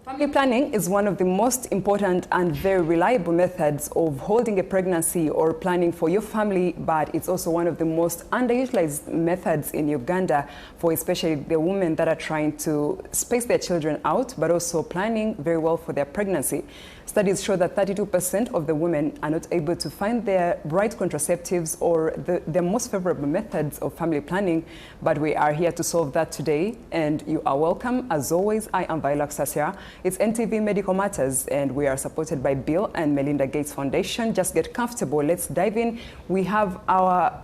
Family planning is one of the most important and very reliable methods of holding a pregnancy or planning for your family, but it's also one of the most underutilized methods in Uganda for especially the women that are trying to space their children out, but also planning very well for their pregnancy. Studies show that 32% of the women are not able to find their right contraceptives or the most favorable methods of family planning, but we are here to solve that today, and you are welcome. As always, I am Viola Sassia. It's NTV Medical Matters, and we are supported by Bill and Melinda Gates Foundation. Just get comfortable. Let's dive in. We have our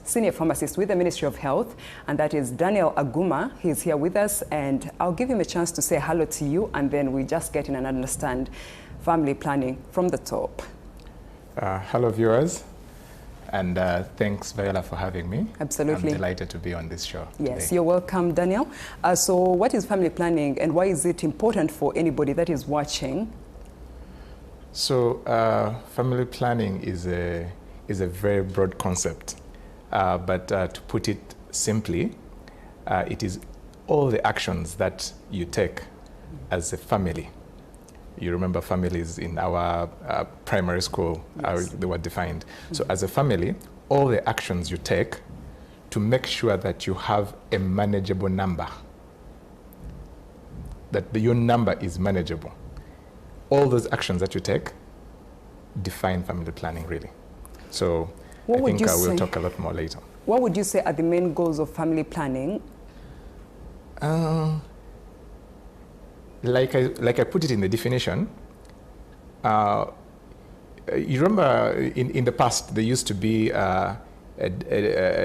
senior pharmacist with the Ministry of Health, and that is Daniel Aguma. He's here with us, and I'll give him a chance to say hello to you, and then we just get in and understand family planning from the top. Hello, viewers, and thanks, Viola, for having me. Absolutely. I'm delighted to be on this show Yes, today. You're welcome, Daniel. So what is family planning, and why is it important for anybody that is watching? So family planning is a very broad concept, but to put it simply, it is all the actions that you take as a family. You remember families in our primary school, Yes. They were defined. So as a family, all the actions you take to make sure that you have a manageable number, that your number is manageable. All those actions that you take define family planning, really. So I think I will talk a lot more later. What would you say are the main goals of family planning? Like I put it in the definition, you remember in the past there used to be a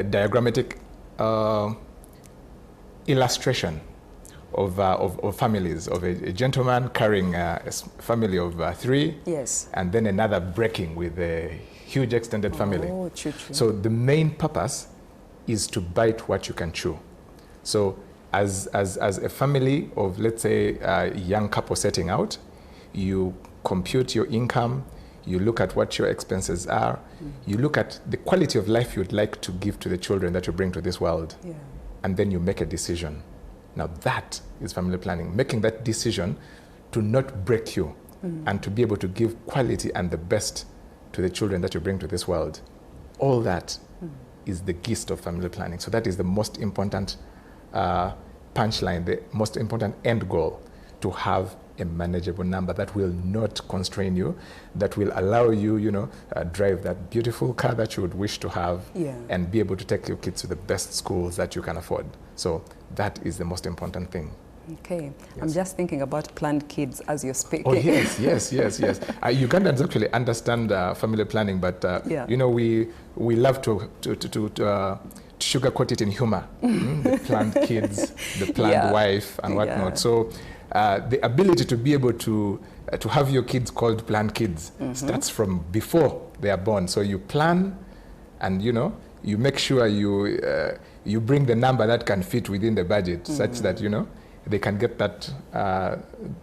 diagrammatic illustration of families, of a gentleman carrying a family of 3, Yes. and then another breaking with a huge extended family. Oh, true. So the main purpose is to bite what you can chew. So as a family of, let's say, a young couple setting out, you compute your income, you look at what your expenses are, you look at the quality of life you'd like to give to the children that you bring to this world, and then you make a decision. Now that is family planning, making that decision to not break you and to be able to give quality and the best to the children that you bring to this world. All that is the gist of family planning. So that is the most important punchline, the most important end goal, to have a manageable number that will not constrain you, that will allow you, drive that beautiful car that you would wish to have, and be able to take your kids to the best schools that you can afford. So that is the most important thing. Okay. Yes. I'm just thinking about planned kids as you're speaking. Oh, yes. Ugandans actually understand family planning, but we love to sugarcoat it in humor. The planned kids, the planned wife, and whatnot. So the ability to be able to have your kids called planned kids starts from before they are born. So you plan, and you make sure you bring the number that can fit within the budget, such that they can get that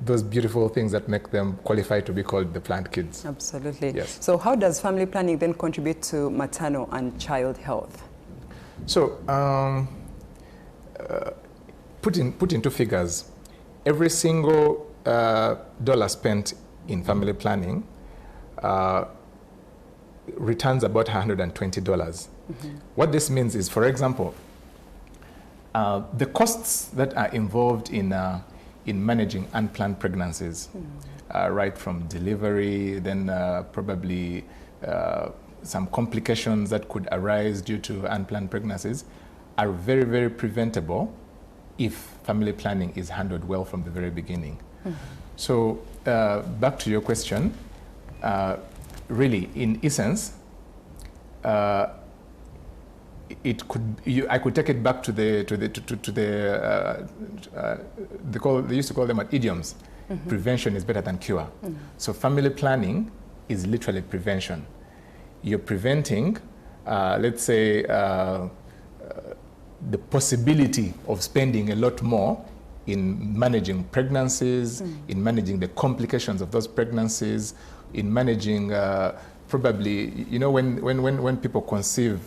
those beautiful things that make them qualify to be called the planned kids. Absolutely. Yes. So how does family planning then contribute to maternal and child health? So put into figures, every single dollar spent in family planning returns about $120. What this means is, for example, the costs that are involved in managing unplanned pregnancies, right from delivery, then probably some complications that could arise due to unplanned pregnancies, are very, very preventable if family planning is handled well from the very beginning. So back to your question, really, in essence, I could take it back to they used to call them idioms. Prevention is better than cure. So family planning is literally prevention. You're preventing, let's say, the possibility of spending a lot more in managing pregnancies, in managing the complications of those pregnancies, in managing probably, when people conceive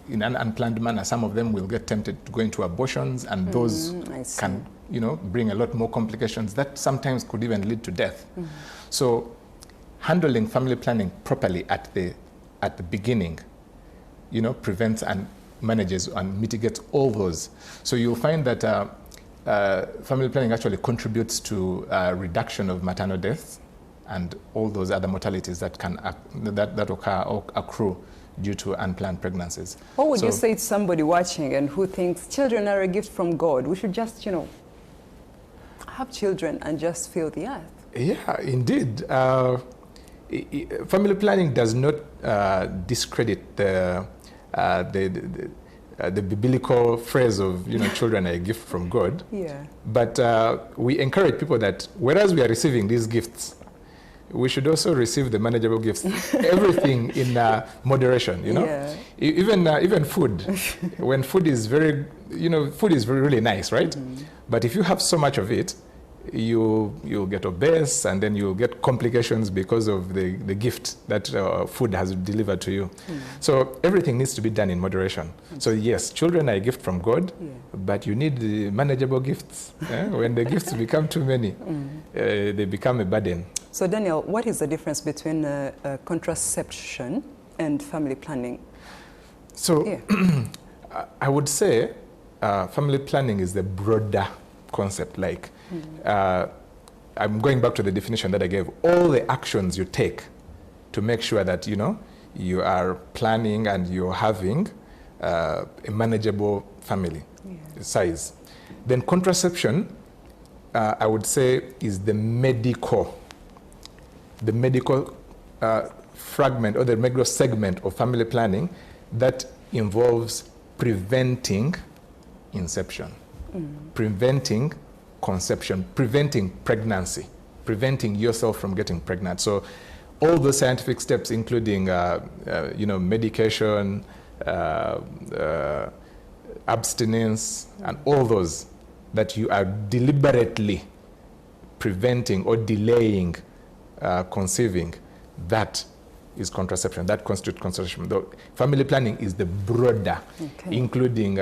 in an unplanned manner, some of them will get tempted to go into abortions, and those can bring a lot more complications that sometimes could even lead to death. So handling family planning properly at the beginning, prevents and manages and mitigates all those. So you'll find that family planning actually contributes to reduction of maternal deaths and all those other mortalities that can that occur or accrue due to unplanned pregnancies. What would you say to somebody watching and who thinks children are a gift from God? We should just, have children and just fill the earth. Yeah, indeed. Family planning does not discredit the biblical phrase of children are a gift from God. Yeah. But we encourage people that whereas we are receiving these gifts, we should also receive the manageable gifts. Everything in moderation. Yeah. Even food. When food is food is really nice, right? But if you have so much of it, you'll get obese, and then you'll get complications because of the gift that food has delivered to you. So everything needs to be done in moderation. So yes, children are a gift from God, but you need the manageable gifts. When the gifts become too many, they become a burden. So Daniel, what is the difference between contraception and family planning? So I would say family planning is the broader concept. Like, I'm going back to the definition that I gave. All the actions you take to make sure that you are planning and you're having a manageable family size. Then contraception, I would say, is the medical fragment or the medical segment of family planning that involves preventing inception, preventing conception, preventing pregnancy, preventing yourself from getting pregnant. So all the scientific steps, including medication, abstinence, and all those that you are deliberately preventing or delaying conceiving, that is contraception. That constitutes contraception. The family planning is the broader, including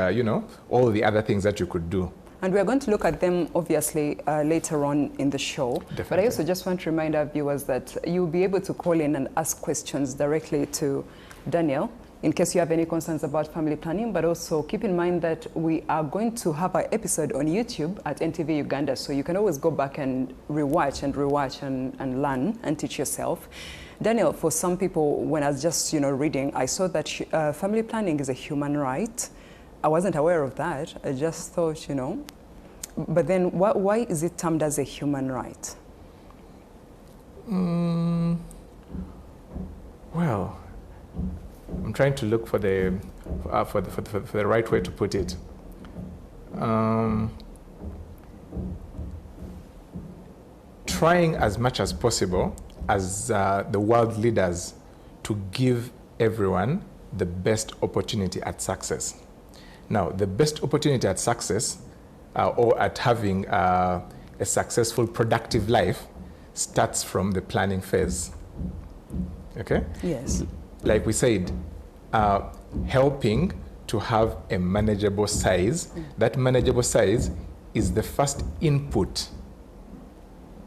all the other things that you could do. And we're going to look at them, obviously, later on in the show. Definitely. But I also just want to remind our viewers that you'll be able to call in and ask questions directly to Daniel in case you have any concerns about family planning. But also keep in mind that we are going to have our episode on YouTube at NTV Uganda. So you can always go back and rewatch and learn and teach yourself. Daniel, for some people, when I was just reading, I saw that family planning is a human right. I wasn't aware of that. I just thought, But then why is it termed as a human right? Well, I'm trying to look for the right way to put it. Trying as much as possible as the world leaders to give everyone the best opportunity at success. Now, the best opportunity at success or at having a successful, productive life starts from the planning phase. Okay? Yes. Like we said, helping to have a manageable size. That manageable size is the first input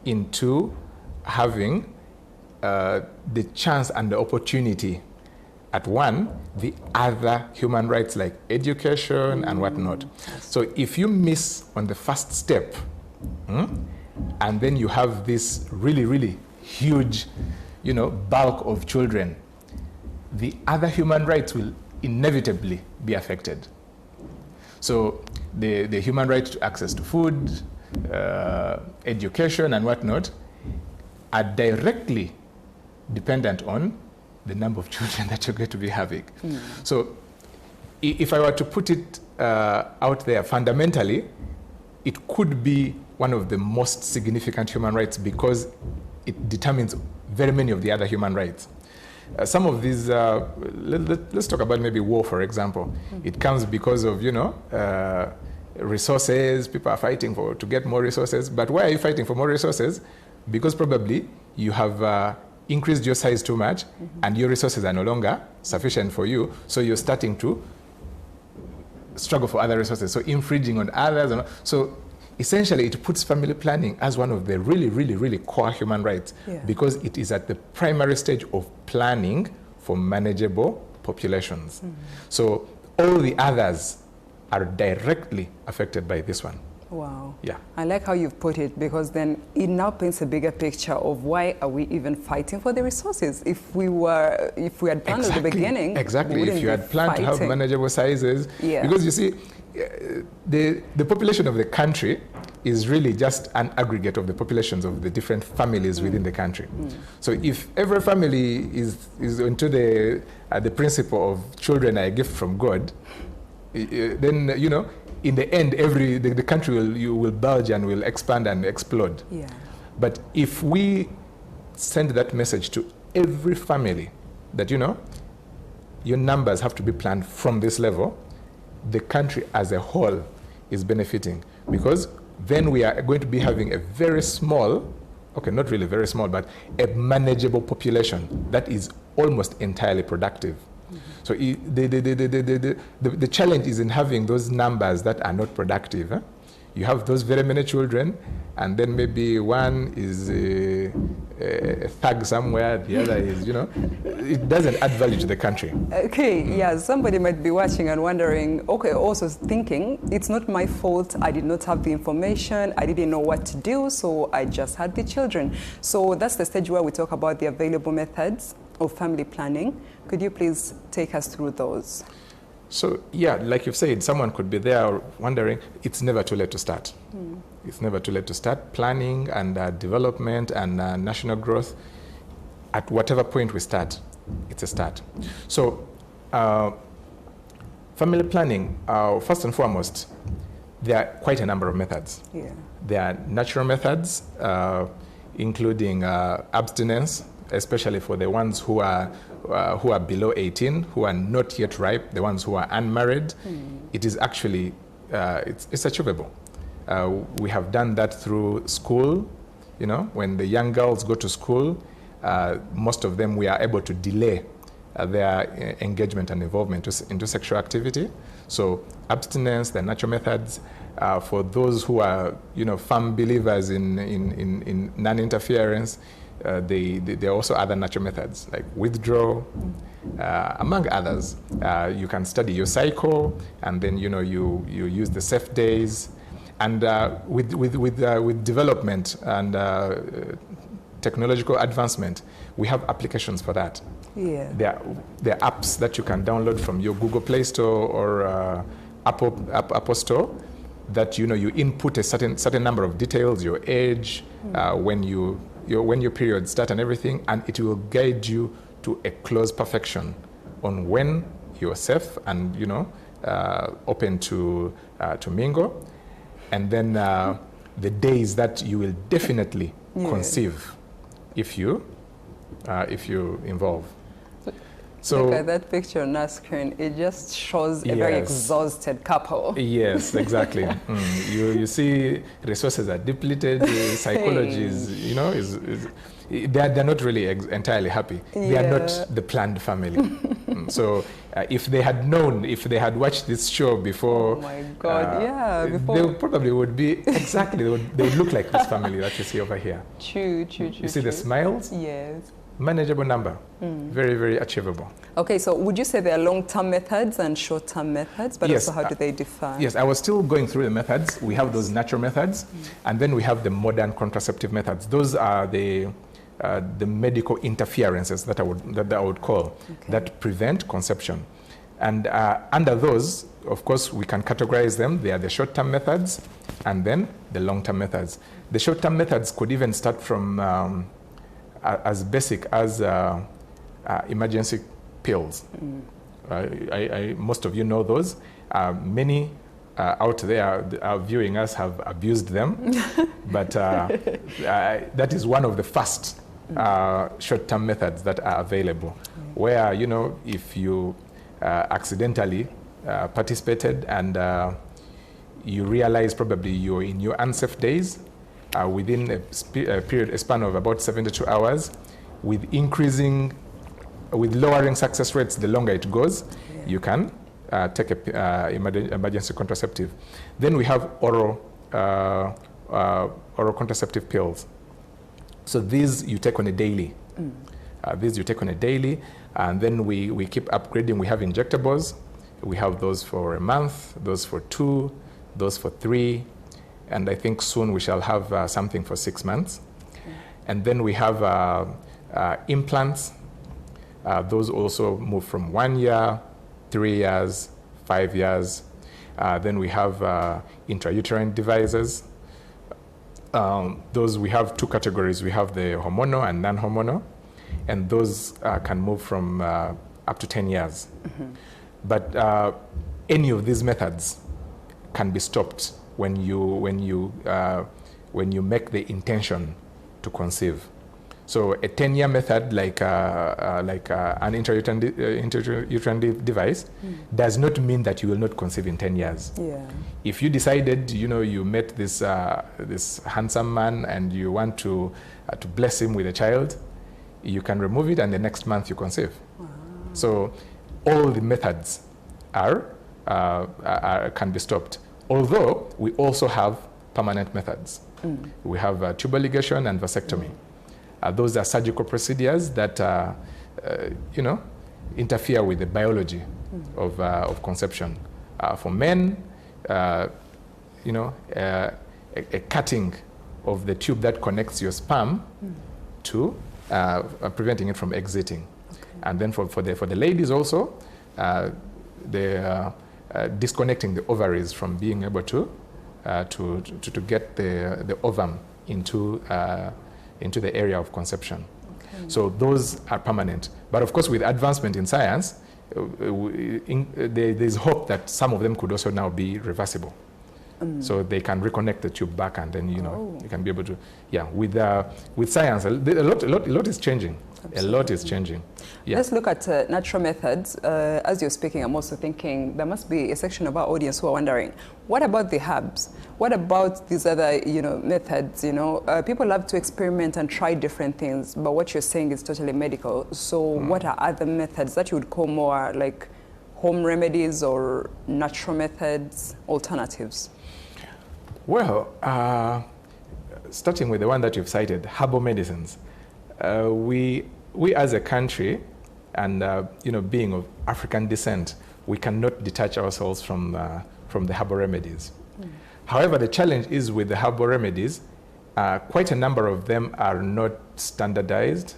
into having the chance and the opportunity at the other human rights like education and whatnot. So if you miss on the first step, and then you have this really, really huge, bulk of children, the other human rights will inevitably be affected. So the human right to access to food, education and whatnot are directly dependent on the number of children that you're going to be having. So if I were to put it out there, fundamentally, it could be one of the most significant human rights because it determines very many of the other human rights. Some of these, let's talk about maybe war, for example. It comes because of, resources. People are fighting to get more resources. But why are you fighting for more resources? Because probably you have increased your size too much and your resources are no longer sufficient for you. So you're starting to struggle for other resources. So infringing on others. So essentially it puts family planning as one of the really core human rights, because it is at the primary stage of planning for manageable populations. So all the others are directly affected by this one. Wow. Yeah. I like how you've put it, because then it now paints a bigger picture of why are we even fighting for the resources? If we had planned at the beginning, exactly. If you had planned to have manageable sizes, because you see, the population of the country is really just an aggregate of the populations of the different families within the country. So if every family is into the principle of children are a gift from God, then in the end, the country will bulge and will expand and explode. But if we send that message to every family that, your numbers have to be planned from this level, the country as a whole is benefiting, because then we are going to be having a very small, okay, not really very small, but a manageable population that is almost entirely productive. So the challenge is in having those numbers that are not productive. You have those very many children, and then maybe one is a thug somewhere, the other is, it doesn't add value to the country. Okay, yeah, somebody might be watching and wondering, okay, also thinking, it's not my fault, I did not have the information, I didn't know what to do, so I just had the children. So that's the stage where we talk about the available methods of family planning. Could you please take us through those? So, yeah, like you've said, someone could be there wondering, it's never too late to start. It's never too late to start planning and development and national growth. At whatever point we start, it's a start. So, family planning, first and foremost, there are quite a number of methods. There are natural methods, including abstinence, especially for the ones who are below 18, who are not yet ripe, the ones who are unmarried. It is actually, it's achievable. We have done that through school. When the young girls go to school, most of them, we are able to delay their engagement and involvement into sexual activity. So abstinence, the natural methods, for those who are, firm believers in non-interference, there are also other natural methods like withdrawal, among others. You can study your cycle, and then you use the safe days, and with development and technological advancement, we have applications for that. There are apps that you can download from your Google Play Store or Apple Store, that you input a certain number of details, your age, when your periods start and everything, and it will guide you to a close perfection on when you're safe and open to mingle, and then the days that you will definitely conceive if you involve. So look at that picture on our screen. It just shows a very exhausted couple. Yes, exactly. You see resources are depleted. Psychology is they're not really entirely happy. They are not the planned family. So if they had known, if they had watched this show before, oh my God, before, they probably would be exactly. They would look like this family that you see over here. True. You see the smiles? Yes. Manageable number, very achievable. Okay, so would you say there are long-term methods and short-term methods, but also how do they differ? Yes, I was still going through the methods. We have those natural methods, and then we have the modern contraceptive methods. Those are the medical interferences that I would call, that prevent conception. And under those, of course, we can categorize them. They are the short-term methods, and then the long-term methods. The short-term methods could even start from as basic as emergency pills. Most of you know those. Many out there viewing us have abused them, but that is one of the first short-term methods that are available, where if you accidentally participated and you realize probably you're in your unsafe days, within a span of about 72 hours, with lowering success rates the longer it goes, you can take a emergency contraceptive. Then we have oral oral contraceptive pills. So these you take on a daily. These you take on a daily, and then we keep upgrading. We have injectables. We have those for a month, those for 2, those for 3, and I think soon we shall have something for 6 months. Okay. And then we have implants. Those also move from 1 year, 3 years, 5 years. Then we have intrauterine devices. Those we have 2 categories. We have the hormonal and non-hormonal, and those can move from up to 10 years. But any of these methods can be stopped when you make the intention to conceive. So a 10-year method, like an intrauterine device, does not mean that you will not conceive in 10 years. Yeah. If you decided, you met this handsome man and you want to bless him with a child, you can remove it and the next month you conceive. Wow. So all the methods can be stopped. Although we also have permanent methods. We have tubal ligation and vasectomy. Those are surgical procedures that interfere with the biology of conception. For men, a cutting of the tube that connects your sperm to preventing it from exiting. Okay. And then for the ladies also, disconnecting the ovaries from being able to get the ovum into the area of conception. Okay. So those are permanent. But of course, with advancement in science, there's hope that some of them could also now be reversible. So they can reconnect the tube back, and then you can be able to, with science, a lot is changing. Absolutely. A lot is changing. Yeah. Let's look at natural methods. As you're speaking, I'm also thinking there must be a section of our audience who are wondering, what about the herbs? What about these other, methods? People love to experiment and try different things, but what you're saying is totally medical. So what are other methods that you would call more like home remedies or natural methods, alternatives? Well, starting with the one that you've cited, herbal medicines. We as a country, and being of African descent, we cannot detach ourselves from the herbal remedies. However, the challenge is with the herbal remedies, quite a number of them are not standardized.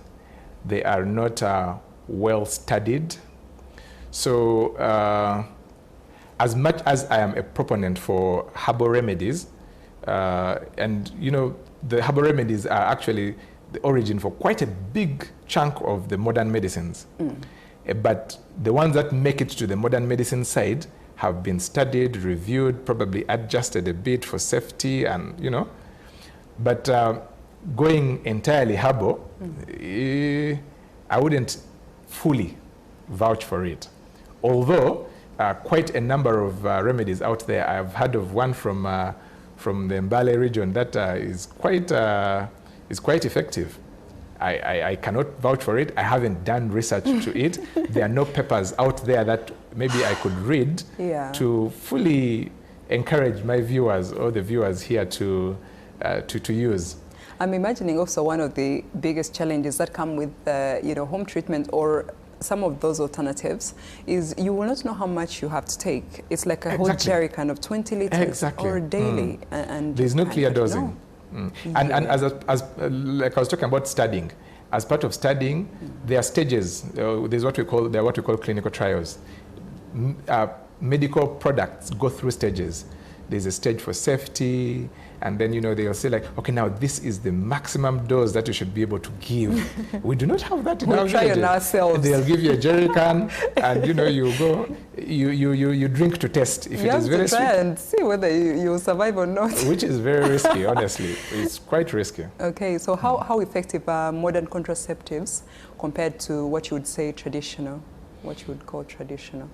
They are not well studied. So as much as I am a proponent for herbal remedies, and the herbal remedies are actually the origin for quite a big chunk of the modern medicines. But the ones that make it to the modern medicine side have been studied, reviewed, probably adjusted a bit for safety, and but going entirely herbal, I wouldn't fully vouch for it. Although quite a number of remedies out there, I've heard of one from the Mbale region that is quite effective. I cannot vouch for it. I haven't done research to it. There are no papers out there that maybe I could read to fully encourage my viewers or the viewers here to use. I'm imagining also one of the biggest challenges that come with home treatment or some of those alternatives is you will not know how much you have to take. It's like a whole jerry kind of 20 liters or daily. And there's no clear dosing. And as like I was talking about studying, as part of studying, there are stages. There's what we call clinical trials. Medical products go through stages. There's a stage for safety, and then they'll say like, okay, now this is the maximum dose that you should be able to give. We do not have that in our try on ourselves. They'll give you a jerry can, and you go, you drink to test if it is very sweet. You have to try and see whether you survive or not. Which is very risky, honestly. It's quite risky. Okay, so how effective are modern contraceptives compared to what you would say traditional, what you would call traditional?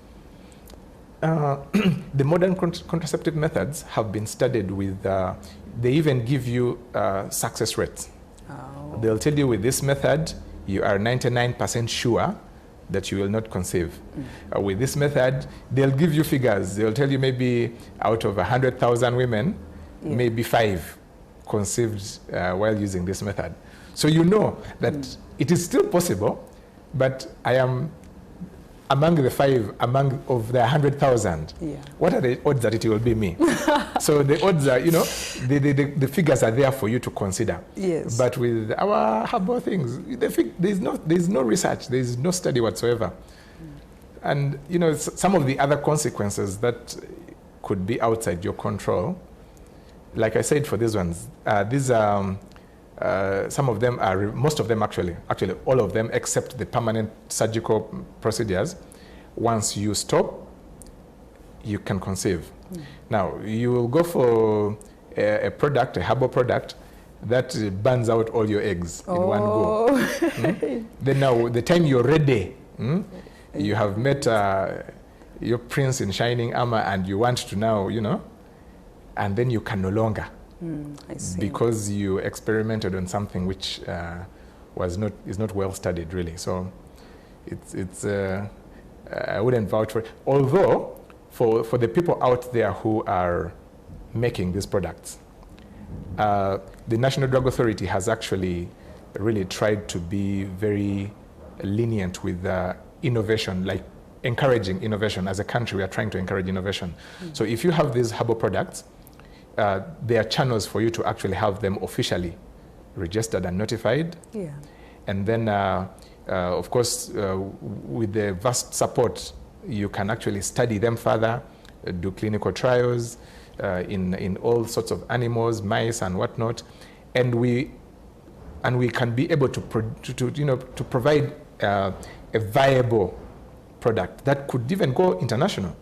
The modern contraceptive methods have been studied with, they even give you success rates. Oh. They'll tell you with this method, you are 99% sure that you will not conceive. With this method, they'll give you figures. They'll tell you maybe out of 100,000 women, maybe 5 conceived while using this method. So you know that it is still possible, but I am among the 5, of the 100,000. What are the odds that it will be me? So the odds are, you know, the figures are there for you to consider. Yes. But with our herbal things, there's no research, there's no study whatsoever. And, you know, some of the other consequences that could be outside your control, like I said, for these ones, these are, some of them are, most of them actually all of them except the permanent surgical procedures, once you stop, you can conceive. Now, you will go for a product, a herbal product, that burns out all your eggs in one go. Then now, the time you're ready, you have met your prince in shining armor and you want to now, you know, and then you can no longer. I see. Because you experimented on something which is not well studied, really. So I wouldn't vouch for it. Although for the people out there who are making these products, the National Drug Authority has actually really tried to be very lenient with innovation, like encouraging innovation. As a country, we are trying to encourage innovation. So if you have these herbal products, there are channels for you to actually have them officially registered and notified. And then, of course, with the vast support, you can actually study them further, do clinical trials in all sorts of animals, mice and whatnot. And we can be able to provide a viable product that could even go international.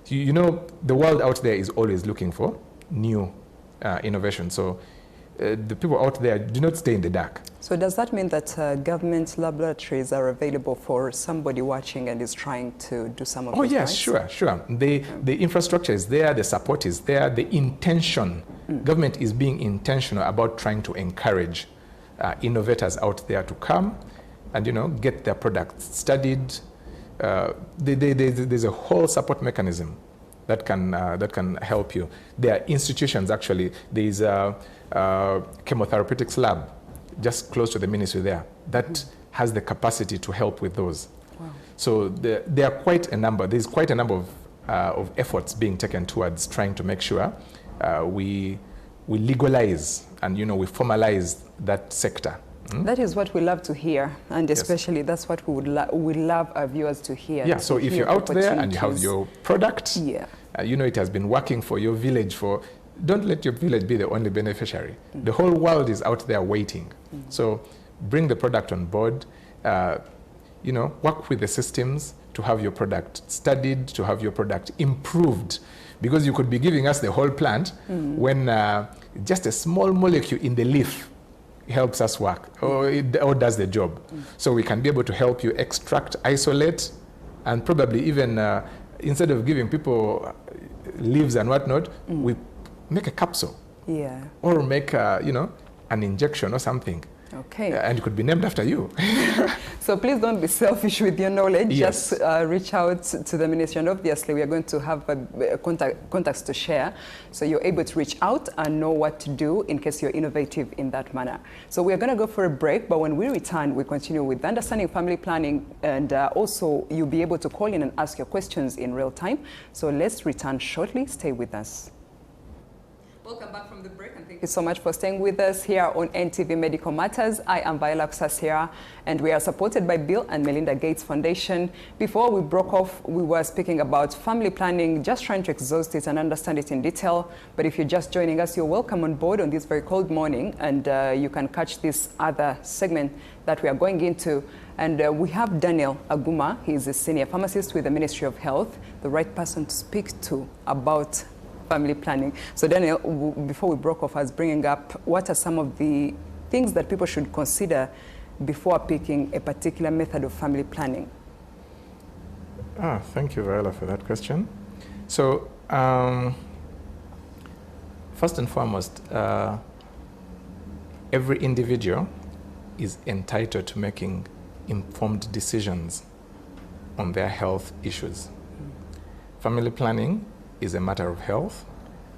You know, the world out there is always looking for new innovation. So the people out there do not stay in the dark. So does that mean that government laboratories are available for somebody watching and is trying to do some of those? Yes, sure. The infrastructure is there, the support is there, the intention. Government is being intentional about trying to encourage innovators out there to come and, you know, get their products studied. There's a whole support mechanism that can help you. There are institutions, actually. There's a chemotherapeutics lab just close to the ministry there that has the capacity to help with those. So there are quite a number. There's quite a number of efforts being taken towards trying to make sure we legalize and, you know, we formalize that sector. That is what we love to hear, and especially that's what we would love our viewers to hear. Yeah, so if you're out there and you have your product, you know, it has been working for your village for, don't let your village be the only beneficiary. The whole world is out there waiting. So bring the product on board, you know, work with the systems to have your product studied, to have your product improved. Because you could be giving us the whole plant when just a small molecule in the leaf helps us work or does the job. So we can be able to help you extract, isolate, and probably even instead of giving people leaves and whatnot, we make a capsule. Or make you know, an injection or something. And it could be named after you. So please don't be selfish with your knowledge. Just reach out to the ministry, and obviously we are going to have contacts to share, so you're able to reach out and know what to do in case you're innovative in that manner. So we are going to go for a break, but when we return, we continue with understanding family planning, and also you'll be able to call in and ask your questions in real time. So let's return shortly. Stay with us. Welcome back from the break, and thank you so much for staying with us here on NTV Medical Matters. I am Viola Kusasira, and we are supported by Bill and Melinda Gates Foundation. Before we broke off, we were speaking about family planning, just trying to exhaust it and understand it in detail. But if you're just joining us, you're welcome on board on this very cold morning, and you can catch this other segment that we are going into. And we have Daniel Aguma. He's a senior pharmacist with the Ministry of Health, the right person to speak to about family planning. So Daniel, before we broke off, I was bringing up what are some of the things that people should consider before picking a particular method of family planning? Thank you, Viola, for that question. So first and foremost, every individual is entitled to making informed decisions on their health issues. Family planning is a matter of health,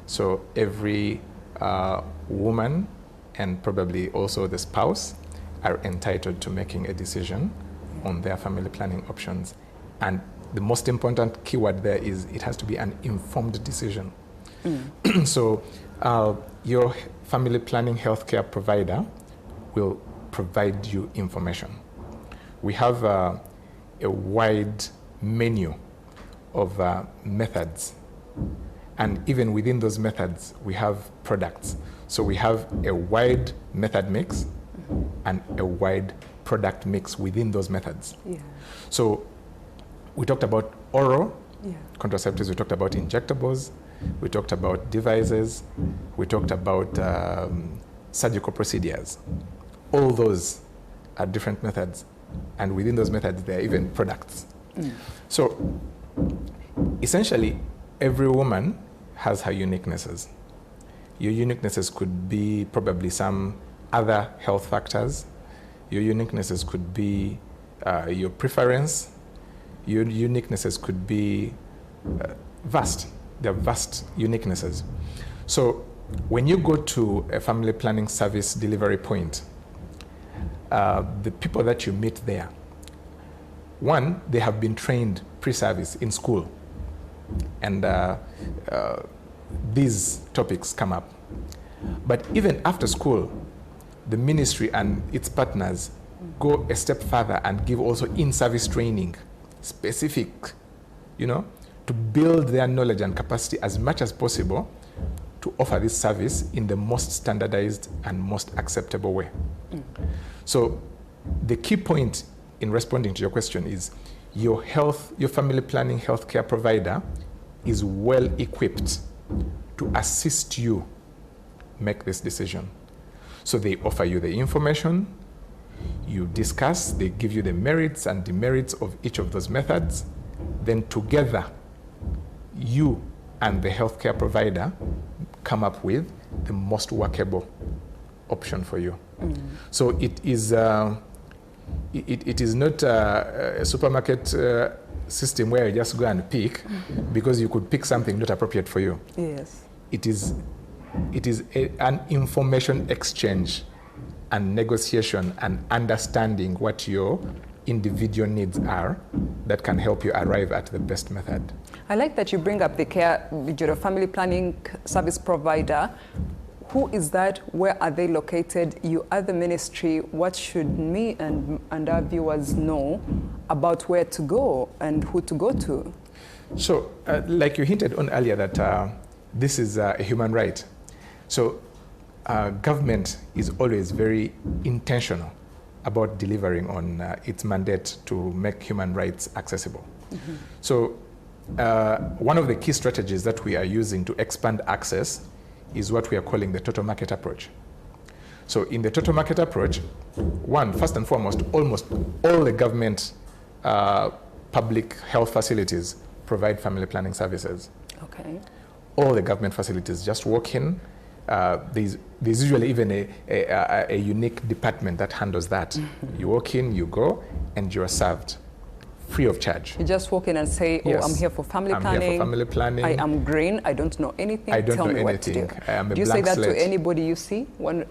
So every woman and probably also the spouse are entitled to making a decision on their family planning options. And the most important keyword there is it has to be an informed decision. So your family planning healthcare provider will provide you information. We have a wide menu of methods. And even within those methods, we have products. So we have a wide method mix and a wide product mix within those methods. Yeah. So we talked about oral contraceptives, we talked about injectables, we talked about devices, we talked about surgical procedures. All those are different methods. And within those methods, there are even products. So essentially, every woman has her uniquenesses. Your uniquenesses could be probably some other health factors. Your uniquenesses could be your preference. Your uniquenesses could be vast. They're vast uniquenesses. So when you go to a family planning service delivery point, the people that you meet there, one, they have been trained pre-service in school. And these topics come up. But even after school, the ministry and its partners go a step further and give also in-service training, specific, to build their knowledge and capacity as much as possible to offer this service in the most standardized and most acceptable way. So the key point in responding to your question is your family planning healthcare provider is well equipped to assist you make this decision. So they offer you the information, you discuss, they give you the merits and demerits of each of those methods, then together you and the healthcare provider come up with the most workable option for you. So it is it is not a supermarket system where you just go and pick because you could pick something not appropriate for you. Yes. It is an information exchange and negotiation and understanding what your individual needs are that can help you arrive at the best method. I like that you bring up the family planning service provider. Who is that? Where are they located? You are the ministry. What should me and our viewers know about where to go and who to go to? So, like you hinted on earlier, that this is a human right. So, government is always very intentional about delivering on its mandate to make human rights accessible. So, one of the key strategies that we are using to expand access is what we are calling the total market approach. So in the total market approach, first and foremost, almost all the government public health facilities provide family planning services. Okay. All the government facilities, just walk in. There's usually even a unique department that handles that. You walk in, you go, and you are served free of charge. You just walk in and say, yes, I'm here for family planning. I'm here for family planning. I am green. I don't know anything. I don't Tell know me anything. What to do. I am a do you blank say that slate. to anybody you see?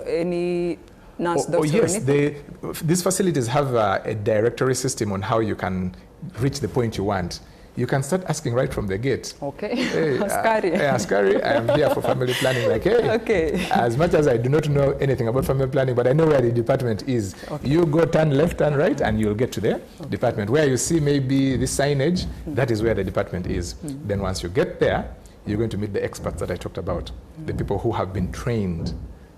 Any nurse, doctor, yes, or anything? These facilities have a directory system on how you can reach the point you want. You can start asking right from the gate. Okay. Hey, Askari. Hey, Askari, I am here for family planning. Like, hey, okay. As much as I do not know anything about family planning, but I know where the department is. Okay. You go turn left, turn right, and you'll get to the department. Where you see maybe the signage, that is where the department is. Then once you get there, you're going to meet the experts that I talked about, the people who have been trained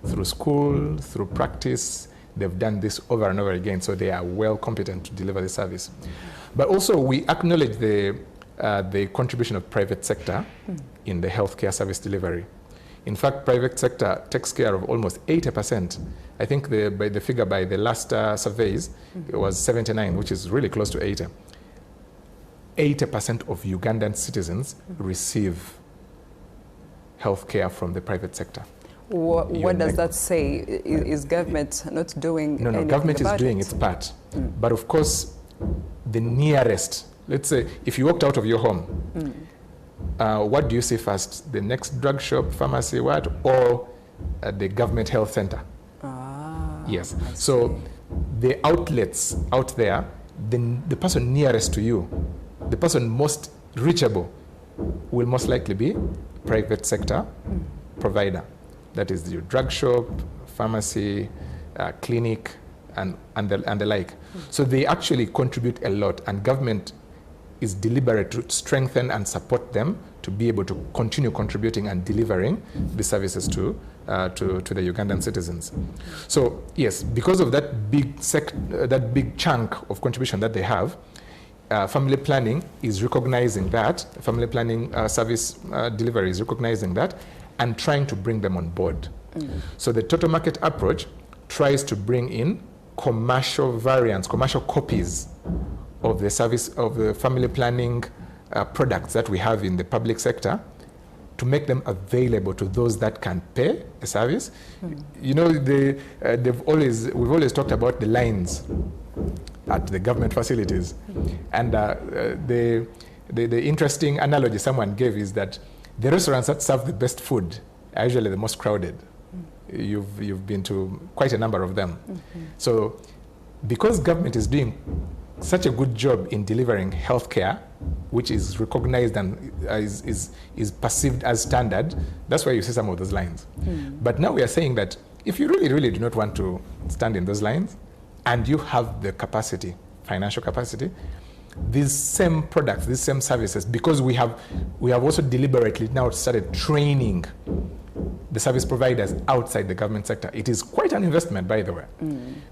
through school, through practice. They've done this over and over again, so they are well competent to deliver the service. But also, we acknowledge the contribution of private sector in the healthcare service delivery. In fact, private sector takes care of almost 80%. I think by the figure by the last surveys, it was 79, which is really close to 80. 80% of Ugandan citizens receive healthcare from the private sector. What does that say? Is government not doing anything? No, government is doing it? its part. But of course, the nearest, let's say, if you walked out of your home, what do you see first? The next drug shop, pharmacy, what? Or the government health center? Yes. So the outlets out there, the person nearest to you, the person most reachable will most likely be private sector provider. That is your drug shop, pharmacy, clinic, and the like. So they actually contribute a lot, and government is deliberate to strengthen and support them to be able to continue contributing and delivering the services to the Ugandan citizens. So yes, because of that big chunk of contribution that they have, family planning is recognizing that, family planning service delivery is recognizing that, and trying to bring them on board. So the total market approach tries to bring in commercial variants, commercial copies of the service of the family planning products that we have in the public sector, to make them available to those that can pay a service. You know, we've always talked about the lines at the government facilities, and the interesting analogy someone gave is that the restaurants that serve the best food are usually the most crowded. You've been to quite a number of them. So because government is doing such a good job in delivering healthcare, which is recognized and is perceived as standard, that's why you see some of those lines. But now we are saying that if you really do not want to stand in those lines, and you have the capacity, financial capacity, these same products, these same services, because we have also deliberately now started training the service providers outside the government sector. It is quite an investment, by the way.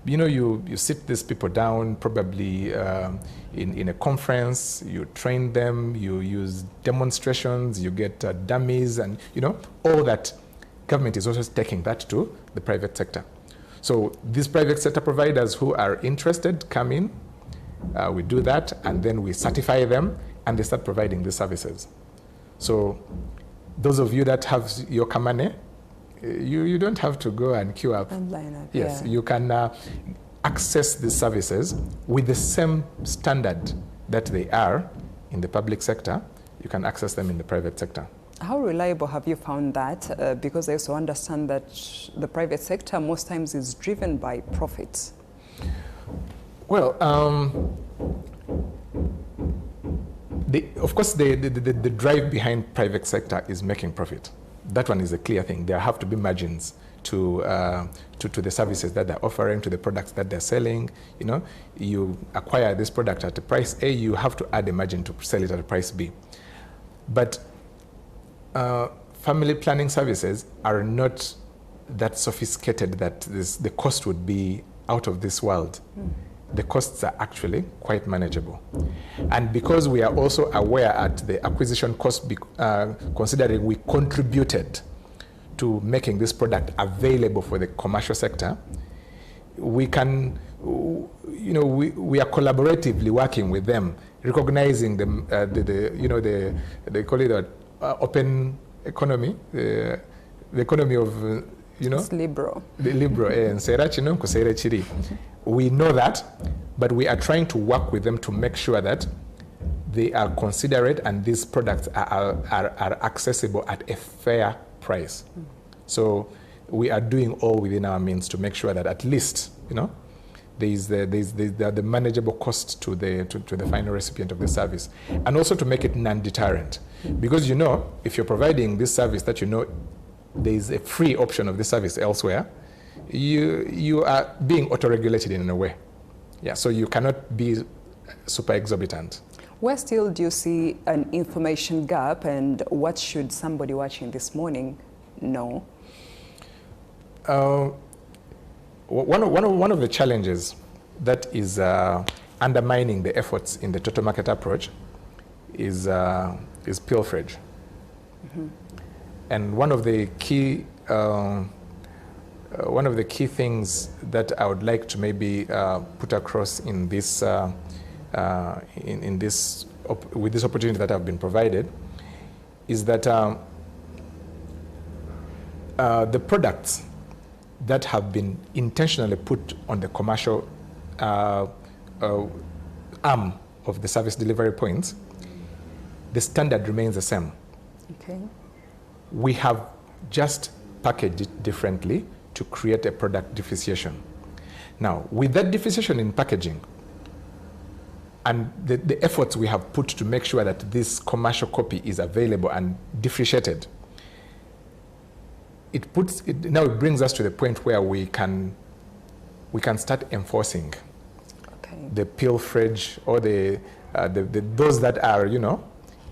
You know, you sit these people down, probably in a conference, you train them, you use demonstrations, you get dummies, and you know, all that. Government is also taking that to the private sector. So these private sector providers who are interested come in, we do that, and then we certify them, and they start providing the services. So those of you that have your Kamane, you don't have to go and queue up. And line up. Yes, yeah. you can access the services with the same standard that they are in the public sector. You can access them in the private sector. How reliable have you found that? Because I also understand that the private sector most times is driven by profits. Well, of course, the drive behind private sector is making profit. That one is a clear thing. There have to be margins to the services that they're offering, to the products that they're selling. You know, you acquire this product at a price A, you have to add a margin to sell it at a price B. But family planning services are not that sophisticated that the cost would be out of this world. The costs are actually quite manageable. And because we are also aware at the acquisition cost, considering we contributed to making this product available for the commercial sector, we can, you know, we are collaboratively working with them, recognizing them, they call it open economy, the economy of, you know, it's liberal. The liberal. We know that, but we are trying to work with them to make sure that they are considerate and these products are accessible at a fair price. So we are doing all within our means to make sure that at least, you know, there's the manageable cost to the final recipient of the service, and also to make it non-deterrent. Because, you know, if you're providing this service that you know there is a free option of this service elsewhere, you are being auto-regulated in a way. Yeah, so you cannot be super exorbitant. Where still do you see an information gap, and what should somebody watching this morning know? One of the challenges that is undermining the efforts in the total market approach is pilferage. And one of the key things that I would like to maybe put across in this with this opportunity that I've been provided is that the products that have been intentionally put on the commercial arm of the service delivery points, the standard remains the same. Okay. We have just packaged it differently to create a product differentiation. Now, with that differentiation in packaging and the efforts we have put to make sure that this commercial copy is available and differentiated, now it brings us to the point where we can start enforcing the pilferage or those that are,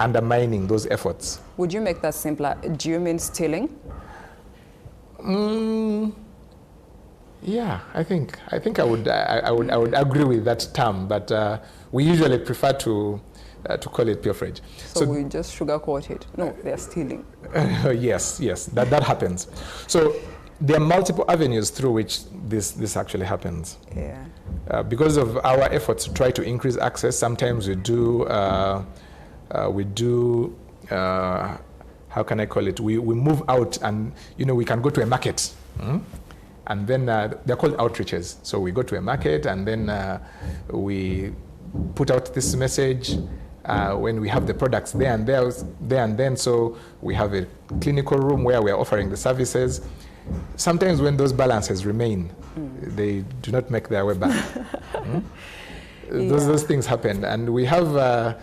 undermining those efforts. Would you make that simpler? Do you mean stealing? Yeah, I think I would agree with that term, but we usually prefer to call it pilferage. So we just sugarcoat it. No, they're stealing. Yes, that happens. So there are multiple avenues through which this actually happens. Yeah. Because of our efforts to try to increase access, sometimes we do how can I call it? We move out and, we can go to a market. And then they're called outreaches. So we go to a market and then we put out this message when we have the products there and then. So we have a clinical room where we're offering the services. Sometimes when those balances remain, they do not make their way back. Those things happen. And we have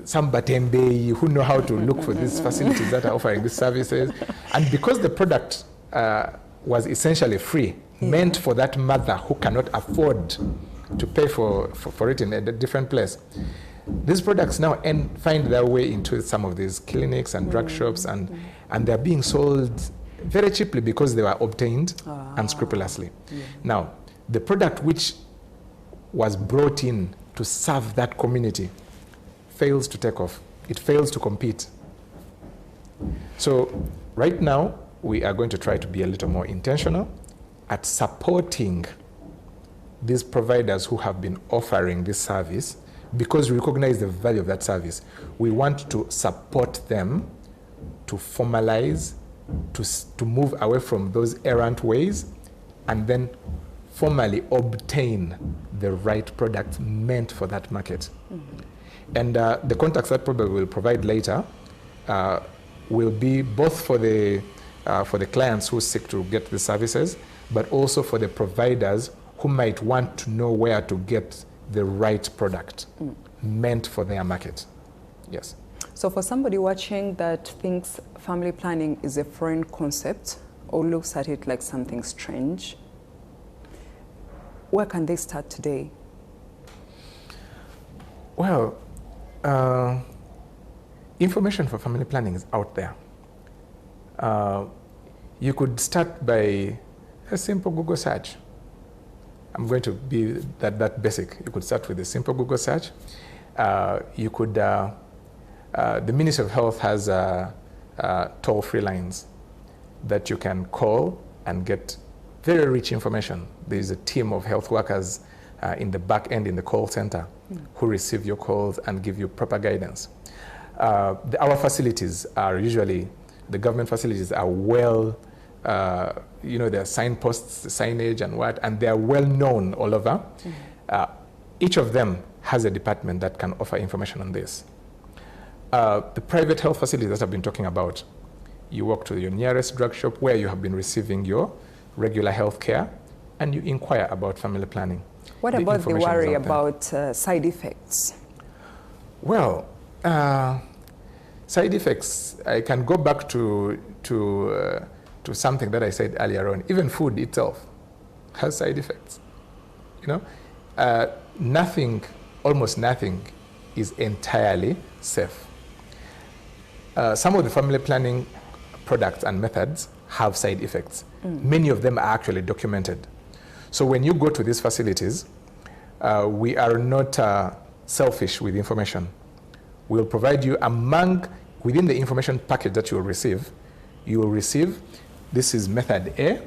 some batembe who know how to look for these facilities that are offering these services. And because the product was essentially free, meant for that mother who cannot afford to pay for it in a different place, these products now find their way into some of these clinics and drug shops, and they're being sold very cheaply because they were obtained unscrupulously. Now, the product which was brought in to serve that community fails to take off. It fails to compete. So right now, we are going to try to be a little more intentional at supporting these providers who have been offering this service, because we recognize the value of that service. We want to support them to formalize, to move away from those errant ways, and then formally obtain the right product meant for that market. And the contacts that probably will provide later will be both for the clients who seek to get the services, but also for the providers who might want to know where to get the right product meant for their market. Yes. So for somebody watching that thinks family planning is a foreign concept or looks at it like something strange, where can they start today? Well, information for family planning is out there. You could start by a simple Google search. I'm going to be that basic. You could start with a simple Google search. You could, the Ministry of Health has toll-free lines that you can call and get very rich information. There's a team of health workers in the back end in the call center who receive your calls and give you proper guidance. Our facilities are usually, the government facilities are well, there are signposts, signage and they are well known all over. Each of them has a department that can offer information on this. The private health facilities that I've been talking about, you walk to your nearest drug shop where you have been receiving your regular health care and you inquire about family planning. What about the worry about side effects? Well, side effects, I can go back to something that I said earlier on. Even food itself has side effects. Almost nothing is entirely safe. Some of the family planning products and methods have side effects. Many of them are actually documented. So when you go to these facilities, we are not selfish with information. We'll provide you within the information package that you will receive, this is method A,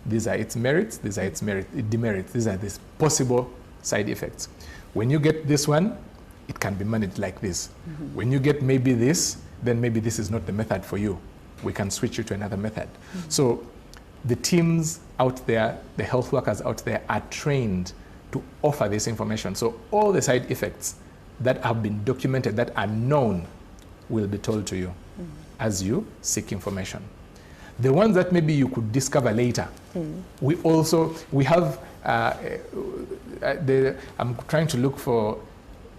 these are its merits, these are its demerits, these are the possible side effects. When you get this one, it can be managed like this. When you get maybe this, then maybe this is not the method for you. We can switch you to another method. So the teams out there, the health workers out there are trained to offer this information. So all the side effects that have been documented, that are known, will be told to you. as you seek information. The ones that maybe you could discover later, we have, I'm trying to look for,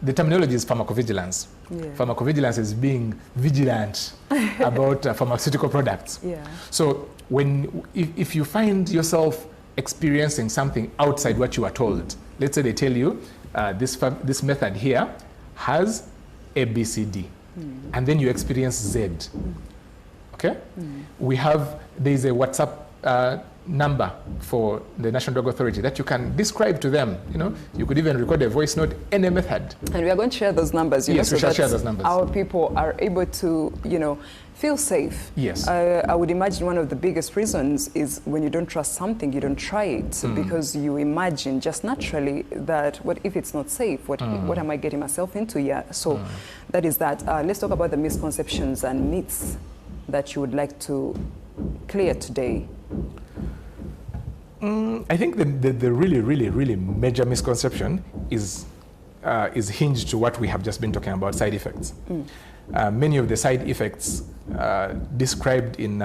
the terminology is pharmacovigilance. Yeah. Pharmacovigilance is being vigilant about pharmaceutical products. Yeah. So if you find yourself experiencing something outside what you are told, let's say they tell you this method here has A, B, C, D, and then you experience Z. Okay? There's a WhatsApp number for the National Drug Authority that you can describe to them. You could even record a voice note, any method. And we are going to share those numbers. Yes, we shall share those numbers. Our people are able to, feel safe. Yes. I would imagine one of the biggest reasons is when you don't trust something, you don't try it because you imagine just naturally that what if it's not safe? What am I getting myself into here? So that is that. Let's talk about the misconceptions and myths that you would like to clear today. I think the really major misconception is hinged to what we have just been talking about, side effects. Many of the side effects described in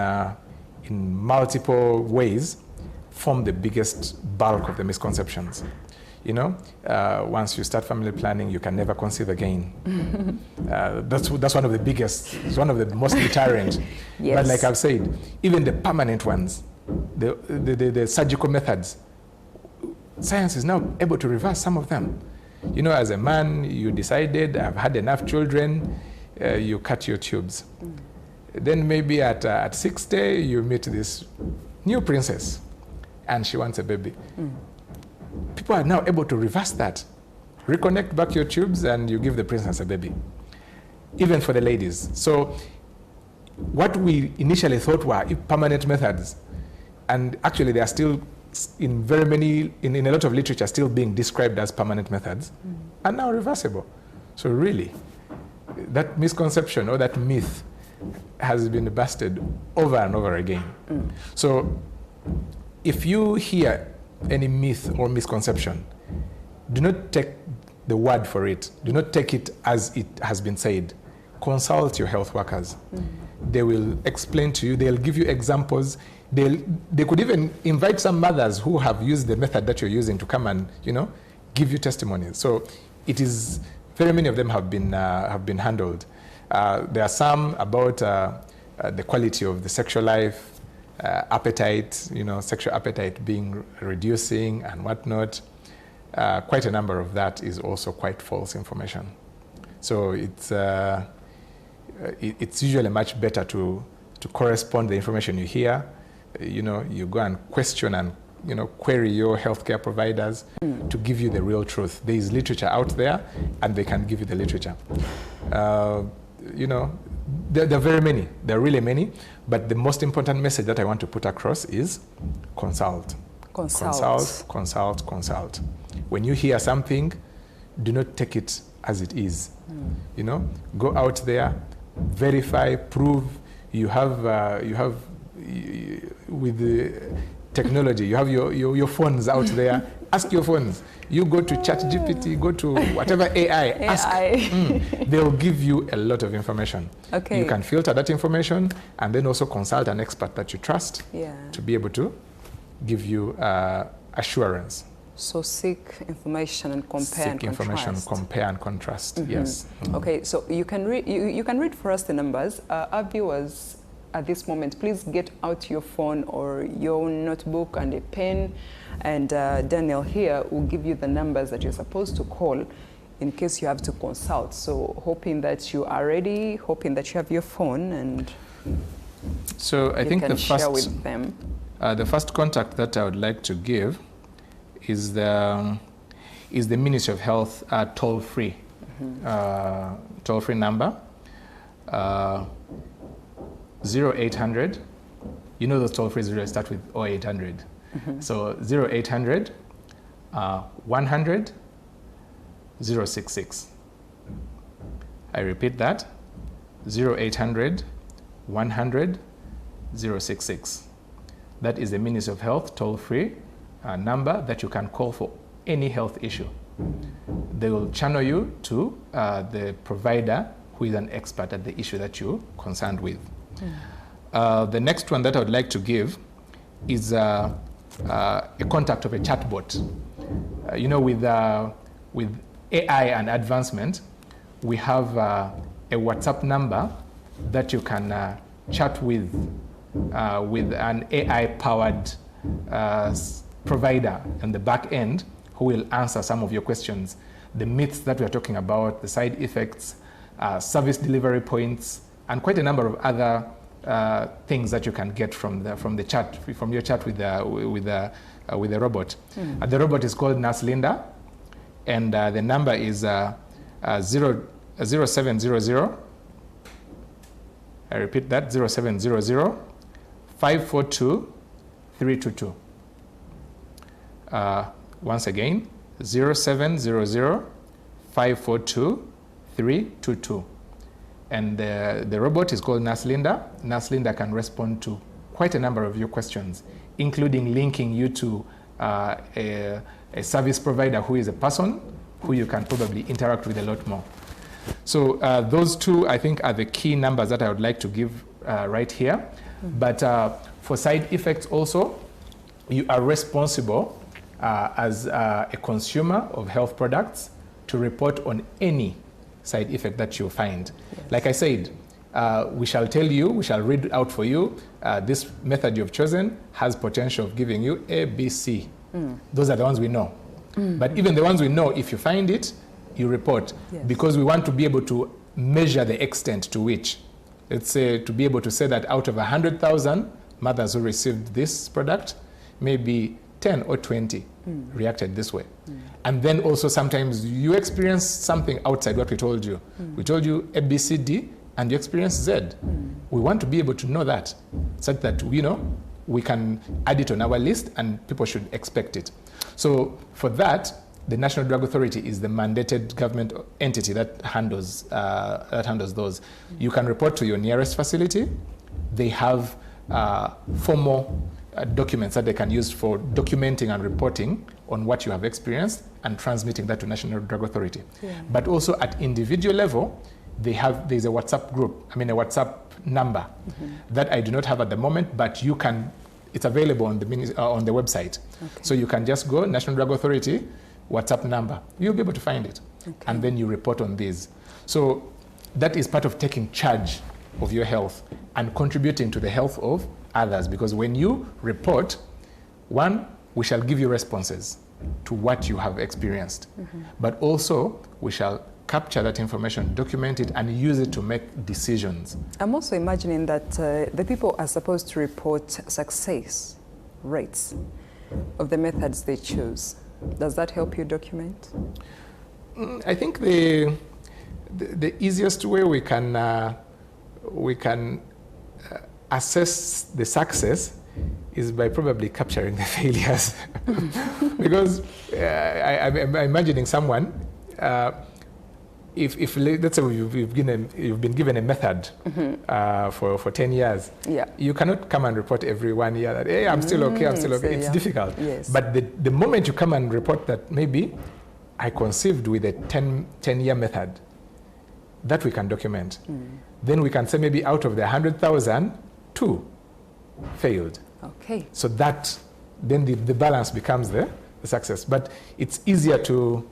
multiple ways form the biggest bulk of the misconceptions. Once you start family planning, you can never conceive again. That's one of the biggest, it's one of the most deterrent. Yes. But like I've said, even the permanent ones, the surgical methods, science is now able to reverse some of them. As a man, you decided, I've had enough children, you cut your tubes. Then maybe at 60, you meet this new princess, and she wants a baby. People are now able to reverse that. Reconnect back your tubes, and you give the princess a baby. Even for the ladies. So what we initially thought were permanent methods, and actually they are still in a lot of literature still being described as permanent methods, are now reversible. So really, that misconception or that myth has been busted over and over again. So if you hear any myth or misconception, do not take the word for it. Do not take it as it has been said. Consult your health workers. They will explain to you, they'll give you examples. They could even invite some mothers who have used the method that you're using to come and, give you testimonies. So it is, very many of them have been handled. There are some about the quality of the sexual life, appetite, sexual appetite being reducing and whatnot. Quite a number of that is also quite false information. So it's usually much better to correspond the information you hear. You go and question and query your healthcare providers to give you the real truth. There is literature out there, and they can give you the literature. There are very many. There are really many. But the most important message that I want to put across is consult. Consult. When you hear something, do not take it as it is. Go out there, verify, prove. You have with the technology, you have your phones out there. Ask your phones. You go to ChatGPT, go to whatever AI. Ask. They'll give you a lot of information. Okay. You can filter that information and then also consult an expert that you trust to be able to give you assurance. So seek information and compare and contrast. Compare and contrast. Yes. Okay, so you can read for us the numbers. Our viewers at this moment, please get out your phone or your notebook and a pen, and Daniel here will give you the numbers that you're supposed to call in case you have to consult. So hoping that you are ready, hoping that you have your phone, and so I think can share with them. The first contact that I would like to give is the Ministry of Health toll-free number. 0800, those toll-free zeros start with 0800. So 0800 100 066. I repeat that, 0800 100 066. That is the Ministry of Health toll-free number that you can call for any health issue. They will channel you to the provider who is an expert at the issue that you're concerned with. The next one that I would like to give is a contact of a chatbot. With AI and advancement, we have a WhatsApp number that you can chat with an AI-powered provider on the back end who will answer some of your questions. The myths that we are talking about, the side effects, service delivery points, and quite a number of other things that you can get from your chat with the robot. The robot is called Nurse Linda, and the number is 0700. I repeat that, 0700 542 322. Once again, 0700 542 322. And the robot is called Nurse Linda. Nurse Linda can respond to quite a number of your questions, including linking you to a service provider who is a person who you can probably interact with a lot more. So those two, I think, are the key numbers that I would like to give right here. But for side effects also, you are responsible as a consumer of health products to report on any side effect that you find. Yes. Like I said, we shall tell you, we shall read out for you, this method you've chosen has potential of giving you A, B, C. Those are the ones we know. But even the ones we know, if you find it, you report. Yes. Because we want to be able to measure the extent to which, let's say, to be able to say that out of 100,000 mothers who received this product, maybe 10 or 20 reacted this way. And then also sometimes you experience something outside what we told you. We told you A, B, C, D, and you experience Z. We want to be able to know that, such that we can add it on our list and people should expect it. So for that, the National Drug Authority is the mandated government entity that handles those. You can report to your nearest facility. They have formal documents that they can use for documenting and reporting on what you have experienced and transmitting that to National Drug Authority. Yeah. But also at individual level, there's a WhatsApp group, a WhatsApp number that I do not have at the moment, but you can, it's available on the website. Okay. So you can just go, National Drug Authority, WhatsApp number. You'll be able to find it. Okay. And then you report on these. So that is part of taking charge of your health and contributing to the health of others. Because when you report, one, we shall give you responses to what you have experienced. But also, we shall capture that information, document it, and use it to make decisions. I'm also imagining that the people are supposed to report success rates of the methods they choose. Does that help you document? I think the easiest way we can assess the success is by probably capturing the failures. Because I'm imagining someone, if let's say you've been given a method for 10 years, you cannot come and report every 1 year that, hey, I'm still okay, I'm still okay. It's difficult. Yes. But the moment you come and report that maybe I conceived with a 10-year method, that we can document. Then we can say maybe out of the 100,000, 2 failed. Okay. So that, then the balance becomes the success. But it's easier to,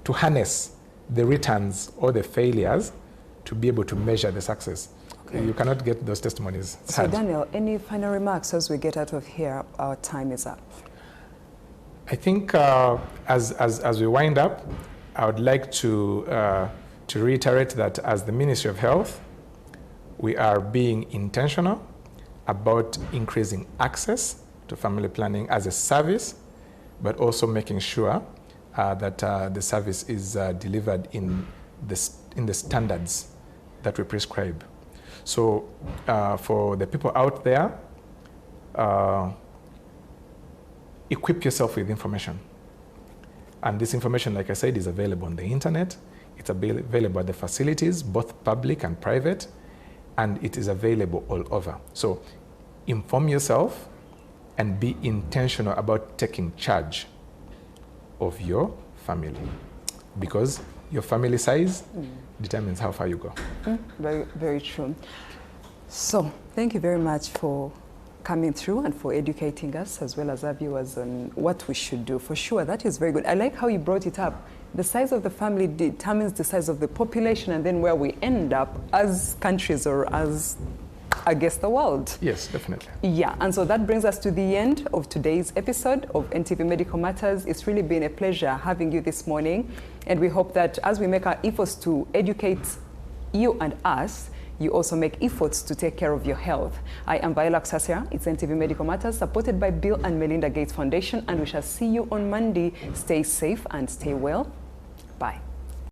to harness the returns or the failures to be able to measure the success. Okay. You cannot get those testimonies. It's hard. Daniel, any final remarks as we get out of here? Our time is up. I think as we wind up, I would like to reiterate that as the Ministry of Health, we are being intentional about increasing access to family planning as a service, but also making sure that the service is delivered in the standards that we prescribe. So for the people out there, equip yourself with information. And this information, like I said, is available on the internet. It's available at the facilities, both public and private, and it is available all over. So inform yourself and be intentional about taking charge of your family, because your family size determines how far you go. Very, very true. So thank you very much for coming through and for educating us as well as our viewers on what we should do. For sure, that is very good. I like how you brought it up. The size of the family determines the size of the population and then where we end up as countries or as, I guess, the world. Yes, definitely. Yeah, and so that brings us to the end of today's episode of NTV Medical Matters. It's really been a pleasure having you this morning, and we hope that as we make our efforts to educate you and us, you also make efforts to take care of your health. I am Viola Kusasira. It's NTV Medical Matters, supported by Bill and Melinda Gates Foundation, and we shall see you on Monday. Stay safe and stay well. Bye.